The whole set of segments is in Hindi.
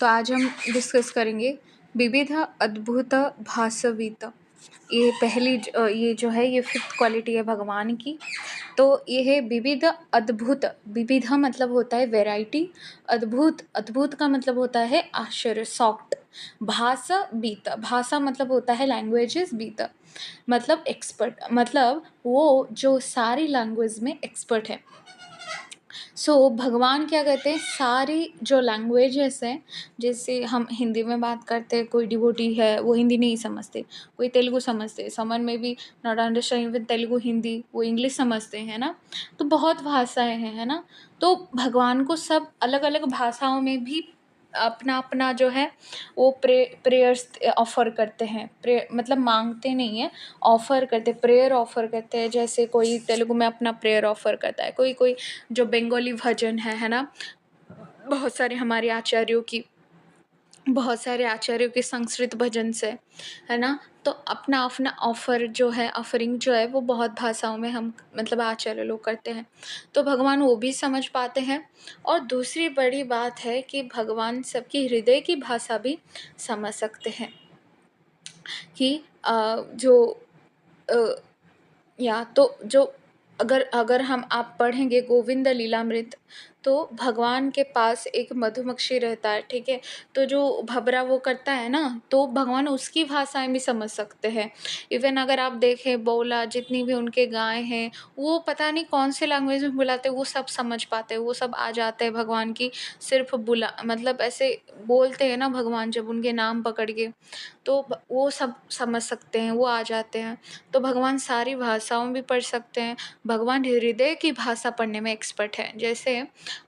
तो आज हम डिस्कस करेंगे विविध अद्भुत भासवीत। ये पहली ये जो है ये फिफ्थ क्वालिटी है भगवान की। तो ये है विविध अद्भुत। विविध मतलब होता है वैरायटी, अद्भुत अद्भुत का मतलब होता है आश्चर्य, सॉफ्ट। भाषा बीत, भाषा मतलब होता है लैंग्वेजेस, बीत मतलब एक्सपर्ट, मतलब वो जो सारी लैंग्वेज में एक्सपर्ट है। भगवान क्या कहते हैं, सारी जो लैंग्वेजेस हैं, जैसे हम हिंदी में बात करते हैं, कोई डिवोटी है वो हिंदी नहीं समझते, कोई तेलुगु समझते, समन में भी not understanding with Telugu Hindi, वो इंग्लिश समझते हैं ना। तो बहुत भाषाएं हैं, है ना। तो भगवान को सब अलग अलग भाषाओं में भी अपना अपना जो है वो प्रेयर्स ऑफर करते हैं। मतलब मांगते नहीं है, ऑफर करते, प्रेयर ऑफर करते हैं। जैसे कोई तेलुगु में अपना प्रेयर ऑफर करता है, कोई कोई जो बंगाली भजन है ना, बहुत सारे हमारे आचार्यों की, बहुत सारे आचार्यों के संस्कृत भजन से, है ना। तो अपना अपना ऑफर जो है, ऑफरिंग जो है वो बहुत भाषाओं में हम मतलब आचार्य लोग करते हैं। तो भगवान वो भी समझ पाते हैं। और दूसरी बड़ी बात है कि भगवान सबकी हृदय की भाषा भी समझ सकते हैं। कि जो या तो जो अगर अगर हम आप पढ़ेंगे गोविंद लीलामृत, तो भगवान के पास एक मधुमक्खी रहता है, ठीक है। तो जो भबरा वो करता है ना, तो भगवान उसकी भाषाएं भी समझ सकते हैं। इवन अगर आप देखें बोला, जितनी भी उनके गाय हैं, वो पता नहीं कौन से लैंग्वेज में बुलाते हैं, वो सब समझ पाते हैं, वो सब आ जाते हैं भगवान की। सिर्फ बुला मतलब ऐसे बोलते हैं ना भगवान, जब उनके नाम पकड़ के, तो वो सब समझ सकते हैं, वो आ जाते हैं। तो भगवान सारी भाषाओं भी पढ़ सकते हैं। भगवान हृदय की भाषा पढ़ने में एक्सपर्ट है। जैसे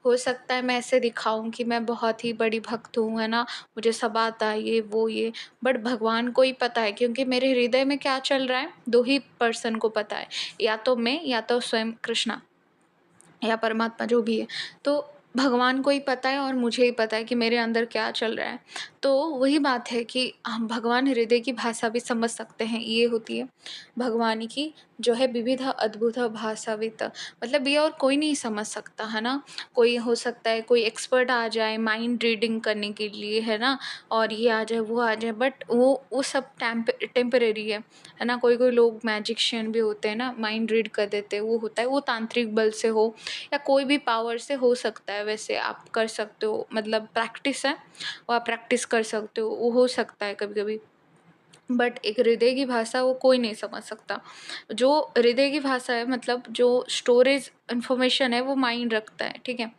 हो सकता है मैं ऐसे दिखाऊं कि मैं बहुत ही बड़ी भक्त हूँ, है ना, मुझे सब आता है, ये वो ये, बट भगवान को ही पता है, क्योंकि मेरे हृदय में क्या चल रहा है दो ही पर्सन को पता है, या तो मैं या तो स्वयं कृष्णा या परमात्मा जो भी है। तो भगवान को ही पता है और मुझे ही पता है कि मेरे अंदर क्या चल रहा है। तो वही बात है कि हम भगवान हृदय की भाषा भी समझ सकते हैं। ये होती है भगवान की जो है विविध अद्भुत भाषावित, मतलब ये और कोई नहीं समझ सकता, है ना। कोई हो सकता है कोई एक्सपर्ट आ जाए माइंड रीडिंग करने के लिए, है ना, और ये आ जाए वो आ जाए, बट वो सब टेम्परेरी है ना। कोई कोई लोग मैजिशियन भी होते हैं ना, माइंड रीड कर देते हैं, वो होता है, वो तांत्रिक बल से हो या कोई भी पावर से हो सकता है। वैसे आप कर सकते हो, मतलब प्रैक्टिस है, वो आप प्रैक्टिस कर सकते हो, वो हो सकता है कभी कभी। बट एक हृदय की भाषा वो कोई नहीं समझ सकता। जो हृदय की भाषा है, मतलब जो स्टोरेज इन्फॉर्मेशन है वो माइंड रखता है, ठीक है।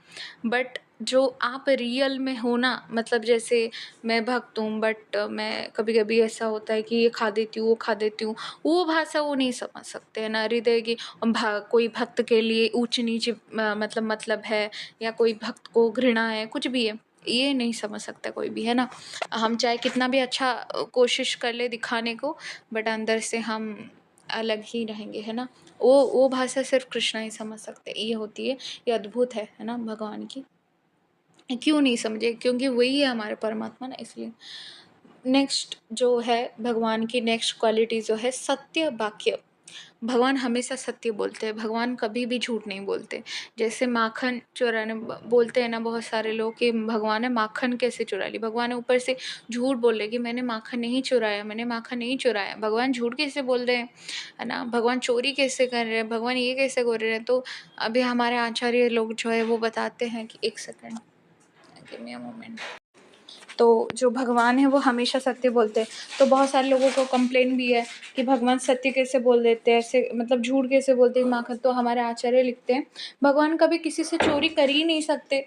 बट जो आप रियल में हो ना, मतलब जैसे मैं भक्त हूँ, बट मैं कभी कभी ऐसा होता है कि ये खा देती हूँ, वो खा देती हूँ, वो भाषा वो नहीं समझ सकते, है ना, हृदय की। कोई भक्त के लिए ऊंच नीच मतलब है, या कोई भक्त को घृणा है, कुछ भी है, ये नहीं समझ सकता कोई भी, है ना। हम चाहे कितना भी अच्छा कोशिश कर ले दिखाने को, बट अंदर से हम अलग ही रहेंगे, है ना। वो भाषा सिर्फ कृष्णा ही समझ सकते, ये होती है, ये अद्भुत है ना भगवान की। क्यों नहीं समझे, क्योंकि वही है हमारे परमात्मा ना, इसलिए। नेक्स्ट जो है भगवान की नेक्स्ट क्वालिटी जो है सत्य वाक्य। भगवान हमेशा सत्य बोलते हैं, भगवान कभी भी झूठ नहीं बोलते। जैसे माखन चुराने बोलते हैं ना बहुत सारे लोग कि भगवान ने माखन कैसे चुरा ली, भगवान ने ऊपर से झूठ बोल रहे कि मैंने माखन नहीं चुराया, मैंने माखन नहीं चुराया। भगवान झूठ कैसे बोल रहे हैं, है ना, भगवान चोरी कैसे कर रहे हैं, भगवान ये कैसे कर रहे हैं। तो अभी हमारे आचार्य लोग जो है वो बताते हैं कि एक second, give me a moment. तो जो भगवान है वो हमेशा सत्य बोलते हैं। तो बहुत सारे लोगों को कंप्लेन भी है कि भगवान सत्य कैसे बोल देते हैं, ऐसे मतलब झूठ कैसे बोलते हैं माखन। तो हमारे आचार्य लिखते हैं भगवान कभी किसी से चोरी कर ही नहीं सकते।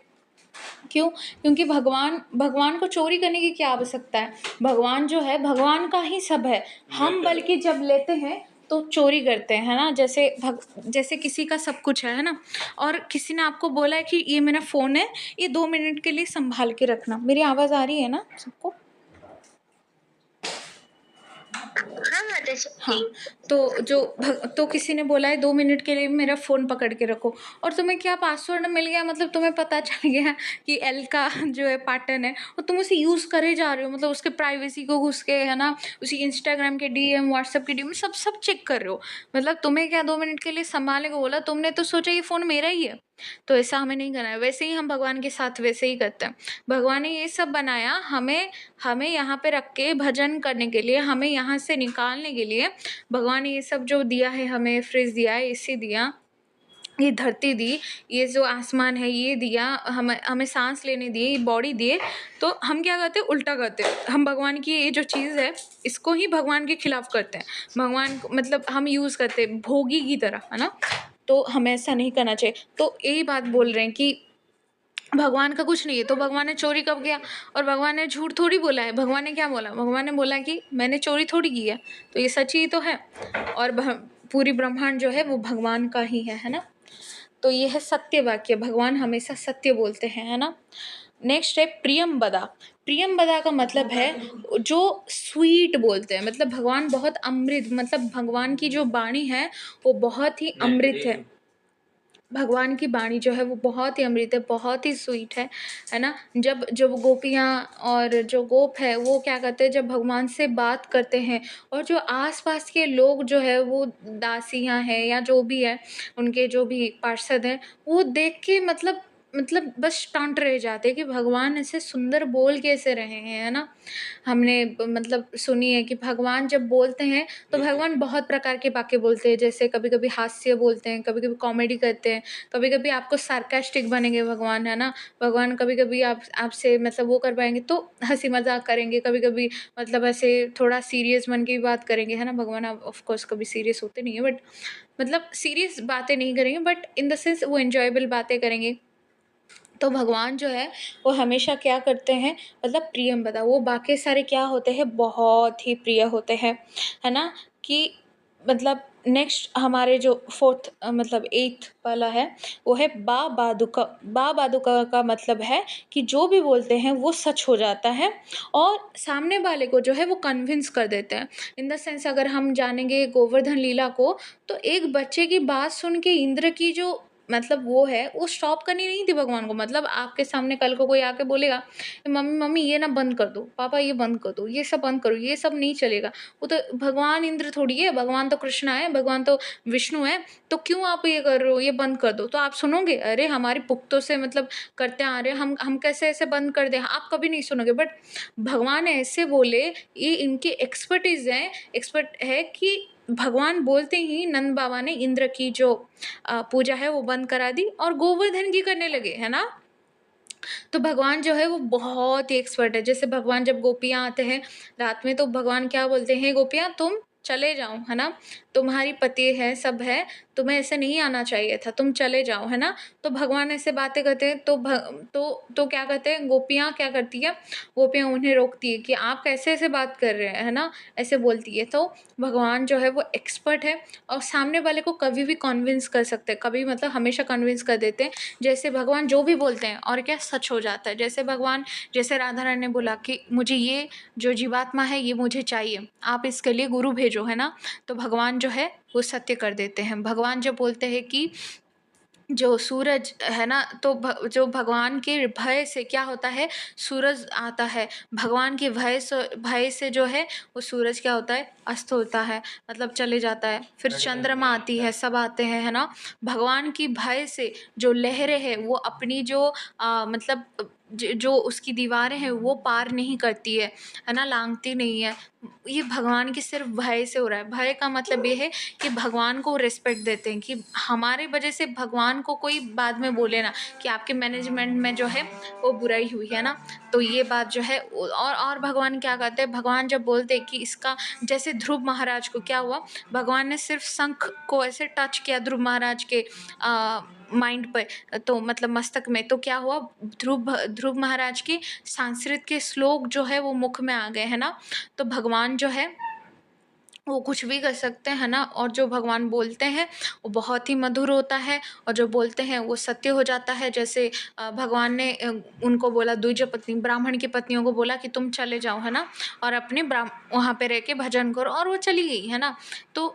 क्यों? क्योंकि भगवान को चोरी करने की क्या आवश्यकता है। भगवान जो है भगवान का ही सब है। हम बल्कि जब लेते हैं तो चोरी करते हैं, है ना। जैसे किसी का सब कुछ है ना, और किसी ने आपको बोला है कि ये मेरा फ़ोन है, ये 2 मिनट के लिए संभाल के रखना। मेरी आवाज़ आ रही है ना सबको? हाँ। तो किसी ने बोला है 2 मिनट के लिए मेरा फ़ोन पकड़ के रखो, और तुम्हें क्या पासवर्ड मिल गया, मतलब तुम्हें पता चल गया कि एल का जो है पैटर्न है, और तुम उसे यूज़ करे जा रहे हो, मतलब उसके प्राइवेसी को घुस के, है ना, उसी इंस्टाग्राम के डीएम, व्हाट्सएप के डीएम सब चेक कर रहे हो। मतलब तुम्हें क्या 2 मिनट के लिए संभालने को बोला, तुमने तो सोचा ये फ़ोन मेरा ही है। तो ऐसा हमें नहीं करना है। वैसे ही हम भगवान के साथ वैसे ही करते हैं। भगवान ने ये सब बनाया हमें हमें यहाँ पे रख के भजन करने के लिए, हमें यहाँ से निकालने के लिए भगवान ने ये सब जो दिया है, हमें फ्रिज दिया है, एसी दिया, ये धरती दी, ये जो आसमान है ये दिया, हमें सांस लेने दिए, ये बॉडी दिए। तो हम क्या करते हैं, उल्टा करते हैं। हम भगवान की ये जो चीज़ है इसको ही भगवान के खिलाफ करते हैं। भगवान को मतलब हम यूज़ करते हैं भोगी की तरह, है ना। तो हमें ऐसा नहीं करना चाहिए। तो यही बात बोल रहे हैं कि भगवान का कुछ नहीं है। तो भगवान ने चोरी कब किया, और भगवान ने झूठ थोड़ी बोला है। भगवान ने क्या बोला, भगवान ने बोला कि मैंने चोरी थोड़ी की है, तो ये सच ही तो है। और पूरी ब्रह्मांड जो है वो भगवान का ही है ना। तो ये है सत्य वाक्य, भगवान हमेशा सत्य बोलते हैं, है ना। नेक्स्ट है प्रियम बदा। प्रियम बदा का मतलब है जो स्वीट बोलते हैं, मतलब भगवान बहुत अमृत, मतलब भगवान की जो वाणी है वो बहुत ही अमृत है। भगवान की वाणी जो है वो बहुत ही अमृत है, बहुत ही स्वीट है ना। जब जब गोपियाँ और जो गोप है वो क्या करते हैं, जब भगवान से बात करते हैं, और जो आसपास के लोग जो है वो दासियाँ हैं या जो भी है, उनके जो भी पार्षद हैं, वो देख के मतलब बस स्टंट रह जाते कि भगवान ऐसे सुंदर बोल कैसे रहे हैं, है ना। हमने मतलब सुनी है कि भगवान जब बोलते हैं तो भगवान बहुत प्रकार के वाक्य बोलते हैं। जैसे कभी कभी हास्य बोलते हैं, कभी कभी कॉमेडी करते हैं, कभी कभी आपको सार्कास्टिक बनेंगे भगवान, है ना। भगवान कभी कभी आपसे मतलब वो कर पाएंगे तो हंसी मजाक करेंगे, कभी कभी मतलब ऐसे थोड़ा सीरियस मन की बात करेंगे, है ना। भगवान ऑफ कोर्स कभी सीरियस होते नहीं है, बट मतलब सीरियस बातें नहीं करेंगे, बट इन द सेंस वो एंजॉयबल बातें करेंगे। तो भगवान जो है वो हमेशा क्या करते हैं, मतलब प्रियम बदा, वो बाकी सारे क्या होते हैं, बहुत ही प्रिय होते हैं, है ना। कि मतलब नेक्स्ट हमारे जो फोर्थ मतलब एट्थ वाला है वो है बा बादुका। बा बादुका का मतलब है कि जो भी बोलते हैं वो सच हो जाता है, और सामने वाले को जो है वो कन्विंस कर देते हैं। इन द सेंस अगर हम जानेंगे गोवर्धन लीला को, तो एक बच्चे की बात सुन के इंद्र की जो मतलब वो है वो स्टॉप करनी नहीं थी भगवान को। मतलब आपके सामने कल को कोई आके बोलेगा, मम्मी मम्मी ये ना बंद कर दो, पापा ये बंद कर दो, ये सब बंद करो, ये सब नहीं चलेगा। वो तो भगवान इंद्र थोड़ी है, भगवान तो कृष्णा है, भगवान तो विष्णु है। तो क्यों आप ये कर रहे हो, ये बंद कर दो। तो आप सुनोगे, अरे हमारी पुख्तों से मतलब करते आ रहे हैं, हम कैसे ऐसे बंद कर दें, आप कभी नहीं सुनोगे। बट भगवान ऐसे बोले, ये इनकी एक्सपर्टीज है, एक्सपर्ट है कि भगवान बोलते ही नंद बाबा ने इंद्र की जो पूजा है वो बंद करा दी और गोवर्धन की करने लगे, है ना। तो भगवान जो है वो बहुत ही एक्सपर्ट है। जैसे भगवान जब गोपियाँ आते हैं रात में, तो भगवान क्या बोलते हैं, गोपियाँ तुम चले जाओ, है ना। तुम्हारी पति है, सब है, तुम्हें ऐसे नहीं आना चाहिए था, तुम चले जाओ, है ना। तो भगवान ऐसे बातें करते हैं, तो क्या कहते हैं, गोपियाँ क्या करती है, गोपियाँ उन्हें रोकती है कि आप कैसे ऐसे बात कर रहे हैं, है ना, ऐसे बोलती है। तो भगवान जो है वो एक्सपर्ट है, और सामने वाले को कभी भी कन्विंस कर सकते हैं, कभी मतलब हमेशा कन्विंस कर देते हैं। जैसे भगवान जो भी बोलते हैं और क्या सच हो जाता है। जैसे भगवान, जैसे राधा रानी ने बोला कि मुझे ये जो जीवात्मा है ये मुझे चाहिए, आप इसके लिए गुरु भेजो, है ना। तो भगवान जो है वो सत्य कर देते हैं। भगवान जब बोलते हैं कि जो सूरज है ना, तो जो भगवान के भय से क्या होता है, सूरज आता है। भगवान के भय से जो है वो सूरज क्या होता है, अस्त होता है, मतलब चले जाता है। फिर चंद्रमा आती है, सब आते हैं, है ना। भगवान की भय से जो लहरें हैं वो अपनी जो मतलब जो उसकी दीवारें हैं वो पार नहीं करती है ना, लांघती नहीं है। ये भगवान की सिर्फ भय से हो रहा है। भय का मतलब ये है कि भगवान को रिस्पेक्ट देते हैं, कि हमारे वजह से भगवान को कोई बाद में बोले ना कि आपके मैनेजमेंट में जो है वो बुराई हुई, है ना। तो ये बात जो है, और भगवान क्या कहते हैं, भगवान जब बोलते हैं कि इसका, जैसे ध्रुव महाराज को क्या हुआ, भगवान ने सिर्फ शंख को ऐसे टच किया ध्रुव महाराज के माइंड पर, तो मतलब मस्तक में, तो क्या हुआ, ध्रुव महाराज के संस्कृत के श्लोक जो है वो मुख में आ गए, है ना। तो भगवान जो है वो कुछ भी कर सकते हैं, है ना। और जो भगवान बोलते हैं वो बहुत ही मधुर होता है, और जो बोलते हैं वो सत्य हो जाता है। जैसे भगवान ने उनको बोला, द्विज पत्नी ब्राह्मण की पत्नियों को बोला कि तुम चले जाओ, है ना, और अपने वहाँ पे रह के भजन करो, और वो चली गई, है ना। तो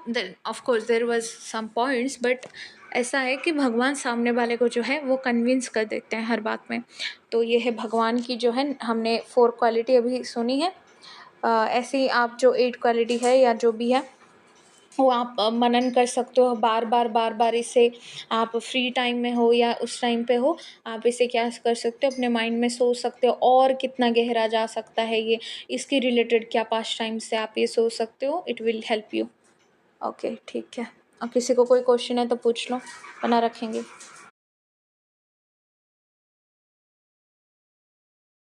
of course there was some points, but ऐसा है कि भगवान सामने वाले को जो है वो कन्विंस कर देते हैं हर बात में। तो ये है भगवान की जो है, हमने 4 क्वालिटी अभी सुनी है। ऐसे ही आप जो 8 क्वालिटी है या जो भी है वो आप मनन कर सकते हो बार-बार इसे, आप फ्री टाइम में हो या उस टाइम पे हो, आप इसे क्या कर सकते हो, अपने माइंड में सोच सकते हो और कितना गहरा जा सकता है ये, इसके रिलेटेड क्या पास्ट टाइम से आप ये सोच सकते हो, it will help you. Okay, ठीक है। और किसी को कोई क्वेश्चन है तो पूछ लो, वरना रखेंगे।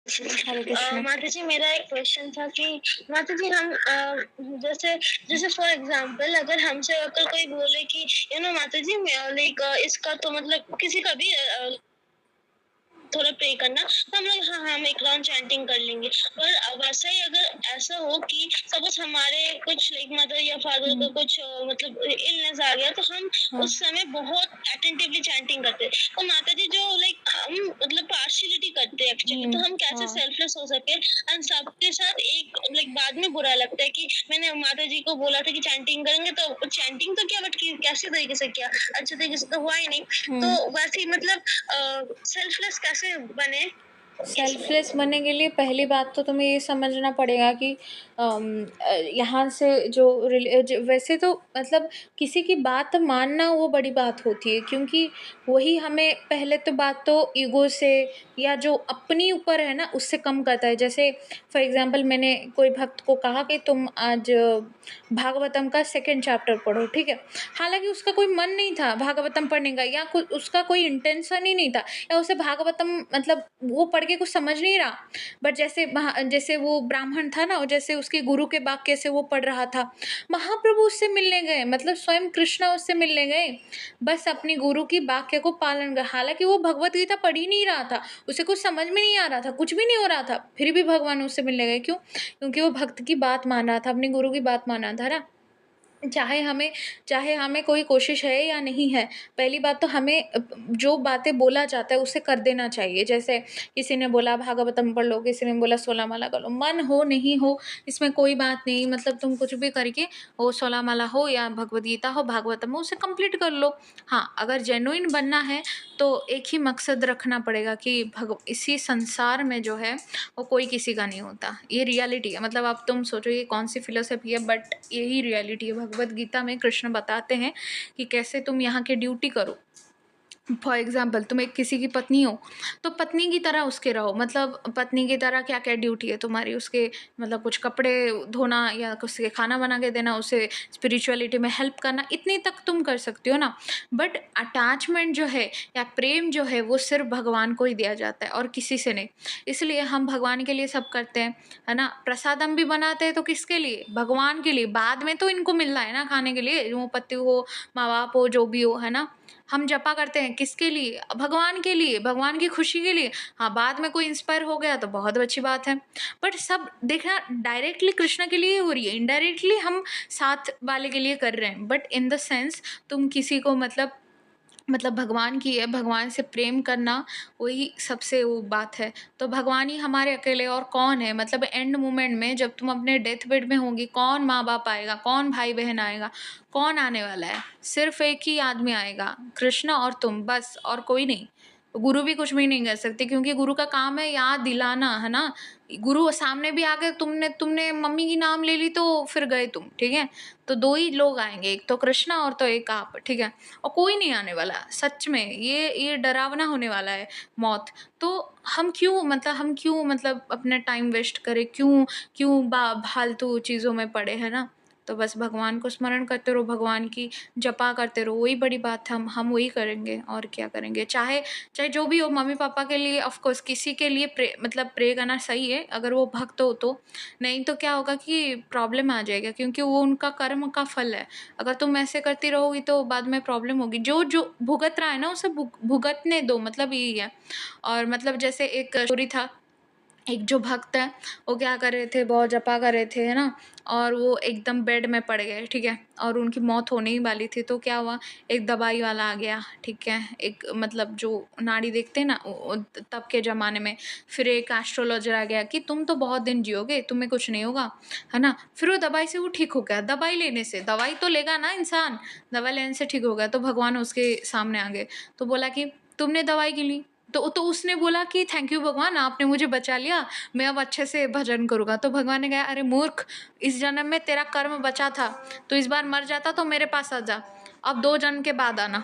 हरे कृष्ण। माता जी, मेरा एक क्वेश्चन था कि माता जी हम जैसे जैसे फॉर एग्जांपल अगर हमसे अगर कोई बोले कि माता जी लाइक इसका तो मतलब किसी का भी थोड़ा प्रे करना, तो हम लोग हाँ हम एक राउंड चैंटिंग कर लेंगे। पर वैसा ही अगर ऐसा हो कि सपोज हमारे कुछ लाइक मदर या फादर को कुछ मतलब इलनेस आ गया, तो हम हाँ। उस समय बहुत अटेंटिवली चैंटिंग करते हैं। तो माता जी जो लाइक हम मतलब पार्शियलिटी करते हैं एक्चुअली, तो हम कैसे हाँ। सेल्फलेस हो सके एंड सबके साथ एक लाइक बाद में बुरा लगता है कि मैंने माता जी को बोला था कि चैंटिंग करेंगे, तो चैंटिंग तो क्या बट कैसे तरीके से किया, अच्छे तरीके से तो हुआ ही नहीं। तो वैसे ही मतलब सेल्फलेस कैसे बने इसमें। सेल्फलेस बनने के लिए पहली बात तो तुम्हें ये समझना पड़ेगा कि यहाँ से वैसे तो मतलब किसी की बात मानना वो बड़ी बात होती है, क्योंकि वही हमें पहले तो बात तो ईगो से या जो अपनी ऊपर है ना उससे कम करता है। जैसे फॉर एग्जांपल मैंने कोई भक्त को कहा कि तुम आज भागवतम का सेकंड चैप्टर पढ़ो, ठीक है। हालांकि उसका कोई मन नहीं था भागवतम पढ़ने का, या उसका कोई इंटेंशन ही नहीं था, या उसे भागवतम मतलब वो पढ़ के कुछ समझ नहीं रहा। बट जैसे वो ब्राह्मण था ना, और जैसे उसके गुरु के वाक्य से वो पढ़ रहा था, महाप्रभु उससे मिलने गए, मतलब स्वयं कृष्ण उससे मिलने गए, बस अपनी गुरु की वाक्य को पालन कर। हालांकि वो भगवत गीता पढ़ ही नहीं रहा था, उसे कुछ समझ में नहीं आ रहा था, कुछ भी नहीं हो रहा था, फिर भी भगवान उससे मिलने गए। क्यों? क्योंकि वो भक्त की बात मान रहा था, अपने गुरु की बात मान रहा था ना। चाहे हमें कोई कोशिश है या नहीं है, पहली बात तो हमें जो बातें बोला जाता है उसे कर देना चाहिए। जैसे किसी ने बोला भागवतम पढ़ लो, किसी ने बोला 16 माला कर लो, मन हो नहीं हो इसमें कोई बात नहीं, मतलब तुम कुछ भी करके वो 16 माला हो या भगवद गीता हो, भागवतम हो, उसे कंप्लीट कर लो। हाँ, अगर जेन्युइन बनना है तो एक ही मकसद रखना पड़ेगा कि इसी संसार में जो है वो कोई किसी का नहीं होता, ये रियलिटी है। मतलब अब तुम सोचो ये कौन सी फिलोसफी है, बट यही रियलिटी है। भगवद गीता में कृष्ण बताते हैं कि कैसे तुम यहाँ के ड्यूटी करो। फॉर एग्जाम्पल तुम एक किसी की पत्नी हो, तो पत्नी की तरह उसके रहो, मतलब पत्नी की तरह क्या क्या ड्यूटी है तुम्हारी, उसके मतलब कुछ कपड़े धोना या उसके खाना बना के देना, उसे स्पिरिचुअलिटी में हेल्प करना, इतनी तक तुम कर सकती हो ना। बट अटैचमेंट जो है या प्रेम जो है वो सिर्फ भगवान को ही दिया जाता है और किसी से नहीं। इसलिए हम भगवान के लिए सब करते हैं, है ना। प्रसाद हम भी बनाते हैं तो किसके लिए? भगवान के लिए। बाद में तो इनको मिल रहा है ना खाने के लिए, वो पति हो, माँ बाप हो, जो भी हो, है ना। हम जपा करते हैं किसके लिए? भगवान के लिए, भगवान की खुशी के लिए। हाँ, बाद में कोई इंस्पायर हो गया तो बहुत अच्छी बात है, बट सब देखना डायरेक्टली कृष्ण के लिए हो रही है, इनडायरेक्टली हम साथ वाले के लिए कर रहे हैं। बट इन द सेंस तुम किसी को मतलब भगवान की है, भगवान से प्रेम करना वही सबसे वो बात है। तो भगवान ही हमारे अकेले और कौन है? मतलब एंड मोमेंट में जब तुम अपने डेथ बेड में होंगी, कौन माँ बाप आएगा, कौन भाई बहन आएगा, कौन आने वाला है? सिर्फ एक ही आदमी आएगा, कृष्ण और तुम, बस, और कोई नहीं। गुरु भी कुछ भी नहीं कर सकते, क्योंकि गुरु का काम है याद दिलाना, है ना। गुरु सामने भी आके तुमने तुमने मम्मी की नाम ले ली तो फिर गए तुम, ठीक है। तो दो ही लोग आएंगे, एक तो कृष्णा और तो एक आप, ठीक है। और कोई नहीं आने वाला सच में, ये डरावना होने वाला है मौत। तो हम क्यों अपना टाइम वेस्ट करें, क्यों क्यों फालतू चीज़ों में पड़े, है ना। तो बस भगवान को स्मरण करते रहो, भगवान की जपा करते रहो, वही बड़ी बात है। हम वही करेंगे और क्या करेंगे। चाहे चाहे जो भी हो, मम्मी पापा के लिए ऑफ कोर्स, किसी के लिए प्रे करना सही है अगर वो भक्त हो तो। नहीं तो क्या होगा कि प्रॉब्लम आ जाएगा, क्योंकि वो उनका कर्म का फल है। अगर तुम ऐसे करती रहोगी तो बाद में प्रॉब्लम होगी। जो जो भुगत रहा है ना उसे भुगतने दो, मतलब यही है। और मतलब जैसे एक स्टोरी था, एक जो भक्त है वो क्या कर रहे थे, बहुत जपा कर रहे थे, है ना। और वो एकदम बेड में पड़ गए, ठीक है, और उनकी मौत होने ही वाली थी। तो क्या हुआ, एक दवाई वाला आ गया, ठीक है, एक मतलब जो नाड़ी देखते हैं ना तब के ज़माने में। फिर एक एस्ट्रोलॉजर आ गया कि तुम तो बहुत दिन जियोगे, तुम्हें कुछ नहीं होगा, है ना। फिर वो दवाई से वो ठीक हो गया, दवाई लेने से, दवाई तो लेगा ना इंसान, दवाई लेने से ठीक हो गया। तो भगवान उसके सामने आ गए, तो बोला कि तुमने दवाई क्यों ली? तो उसने बोला कि थैंक यू भगवान, आपने मुझे बचा लिया, मैं अब अच्छे से भजन करूँगा। तो भगवान ने कहा, अरे मूर्ख, इस जन्म में तेरा कर्म बचा था, तो इस बार मर जाता तो मेरे पास आ जा, अब 2 जन्म के बाद आना,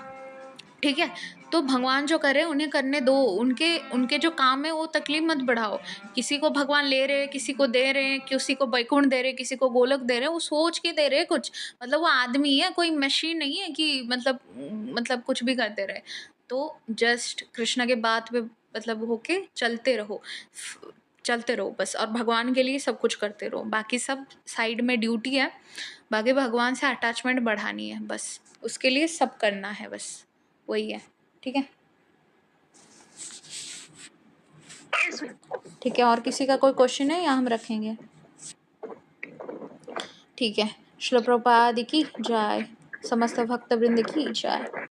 ठीक है? तो भगवान जो कर रहे हैं उन्हें करने दो, उनके उनके जो काम है वो तकलीफ मत बढ़ाओ। किसी को भगवान ले रहे हैं, किसी को दे रहे हैं, किसी को वैकुंठ दे रहे हैं, किसी को गोलोक दे रहे हैं, वो सोच के दे रहे हैं कुछ। मतलब वो आदमी है, कोई मशीन नहीं है कि मतलब कुछ भी करते रहे। तो जस्ट कृष्ण के बात पे मतलब होके चलते रहो, चलते रहो बस, और भगवान के लिए सब कुछ करते रहो। बाकी सब साइड में ड्यूटी है, बाकी भगवान से अटैचमेंट बढ़ानी है बस, उसके लिए सब करना है बस, वही है, ठीक है? ठीक है, और किसी का कोई क्वेश्चन है या हम रखेंगे? ठीक है, श्रील प्रभुपाद की जय, समस्त भक्त वृंद की जय।